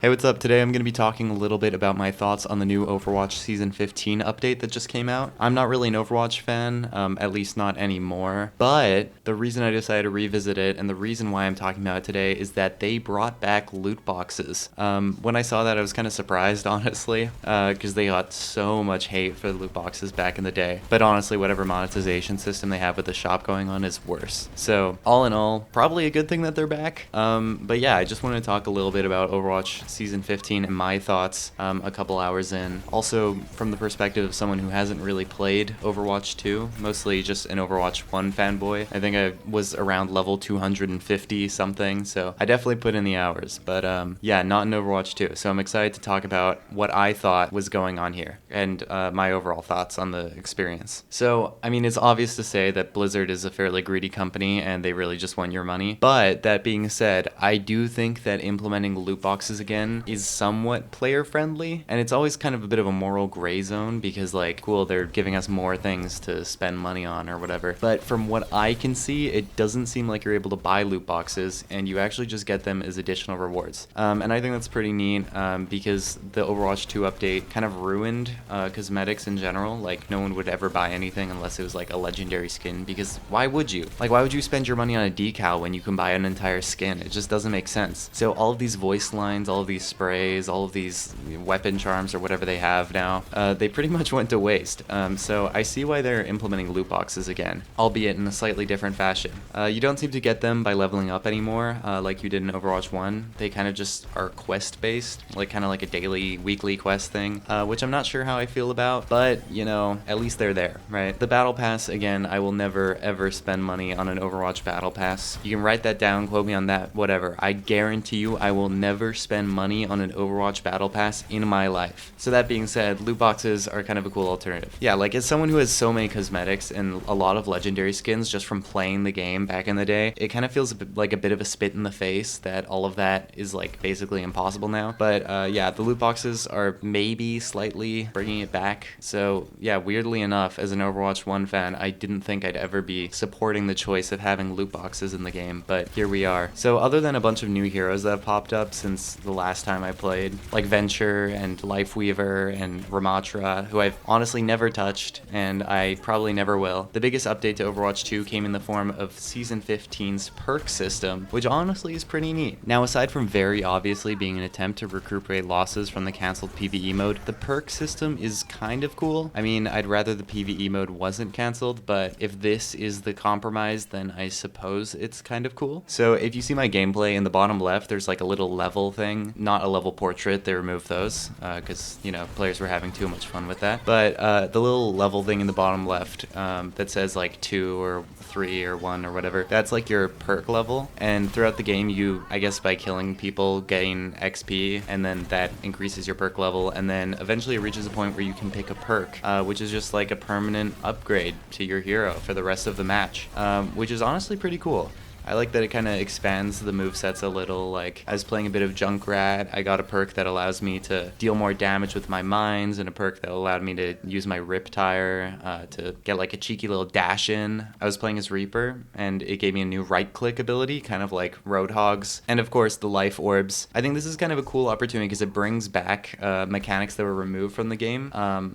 Hey, what's up? Today I'm going to be talking a little bit about my thoughts on the new Overwatch Season 15 update that just came out. I'm not really an Overwatch fan, at least not anymore, but the reason I decided to revisit it and the reason why I'm talking about it today is that they brought back loot boxes. When I saw that, I was kind of surprised, honestly, because they got so much hate for the loot boxes back in the day. But honestly, whatever monetization system they have with the shop going on is worse. So, all in all, probably a good thing that they're back. But yeah, I just wanted to talk a little bit about Overwatch Season 15 and my thoughts a couple hours in. Also, from the perspective of someone who hasn't really played Overwatch 2, mostly just an Overwatch 1 fanboy. I think I was around level 250 something, so I definitely put in the hours. But yeah, not in Overwatch 2. So I'm excited to talk about what I thought was going on here and my overall thoughts on the experience. So, I mean, it's obvious to say that Blizzard is a fairly greedy company and they really just want your money. But that being said, I do think that implementing loot boxes again is somewhat player friendly, and it's always kind of a bit of a moral gray zone because, like, cool, they're giving us more things to spend money on or whatever, but from what I can see, it doesn't seem like you're able to buy loot boxes and you actually just get them as additional rewards. And I think that's pretty neat because the Overwatch 2 update kind of ruined cosmetics in general. Like, no one would ever buy anything unless it was like a legendary skin, because why would you? Like, why would you spend your money on a decal when you can buy an entire skin? It just doesn't make sense. So all of these voice lines, all of these sprays, all of these weapon charms or whatever they have now, they pretty much went to waste. So I see why they're implementing loot boxes again, albeit in a slightly different fashion. You don't seem to get them by leveling up anymore, like you did in Overwatch 1. They kind of just are quest-based, like kind of like a daily, weekly quest thing, which I'm not sure how I feel about, but, you know, at least they're there, right? The Battle Pass, again, I will never, ever spend money on an Overwatch Battle Pass. You can write that down, quote me on that, whatever. I guarantee you I will never spend money on an Overwatch Battle Pass in my life. So that being said, loot boxes are kind of a cool alternative. Yeah, like as someone who has so many cosmetics and a lot of legendary skins just from playing the game back in the day, it kind of feels like a bit of a spit in the face that all of that is like basically impossible now. But yeah, the loot boxes are maybe slightly bringing it back. So yeah, weirdly enough, as an Overwatch 1 fan, I didn't think I'd ever be supporting the choice of having loot boxes in the game, but here we are. So other than a bunch of new heroes that have popped up since the last time I played, like Venture and Lifeweaver and Ramatra, who I've honestly never touched, and I probably never will, the biggest update to Overwatch 2 came in the form of Season 15's perk system, which honestly is pretty neat. Now, aside from very obviously being an attempt to recuperate losses from the cancelled PvE mode, the perk system is kind of cool. I mean, I'd rather the PvE mode wasn't cancelled, but if this is the compromise, then I suppose it's kind of cool. So if you see my gameplay in the bottom left, there's like a little level thing, not a level portrait. They removed those because, you know, players were having too much fun with that. But the little level thing in the bottom left that says like 2 or 3 or 1 or whatever, that's like your perk level. And throughout the game, you, I guess by killing people, gain XP, and then that increases your perk level. And then eventually it reaches a point where you can pick a perk, which is just like a permanent upgrade to your hero for the rest of the match, which is honestly pretty cool. I like that it kind of expands the movesets a little. Like, I was playing a bit of Junkrat, I got a perk that allows me to deal more damage with my mines, and a perk that allowed me to use my Riptire to get like a cheeky little dash in. I was playing as Reaper, and it gave me a new right-click ability, kind of like Roadhogs. And of course, the Life Orbs. I think this is kind of a cool opportunity because it brings back mechanics that were removed from the game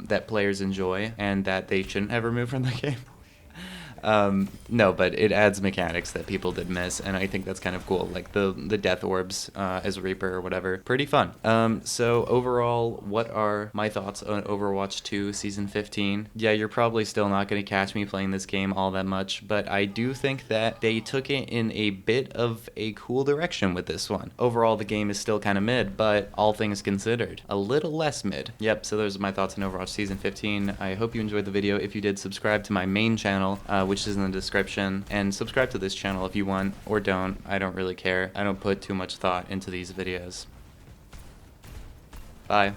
that players enjoy, and that they shouldn't have removed from the game. No, but it adds mechanics that people did miss, and I think that's kind of cool. Like the death orbs as Reaper or whatever. Pretty fun. So overall, what are my thoughts on Overwatch 2 Season 15? Yeah, you're probably still not going to catch me playing this game all that much, but I do think that they took it in a bit of a cool direction with this one. Overall, the game is still kind of mid, but all things considered, a little less mid. Yep, so those are my thoughts on Overwatch Season 15. I hope you enjoyed the video. If you did, subscribe to my main channel, which is in the description, and subscribe to this channel if you want, or don't. I don't really care. I don't put too much thought into these videos. Bye.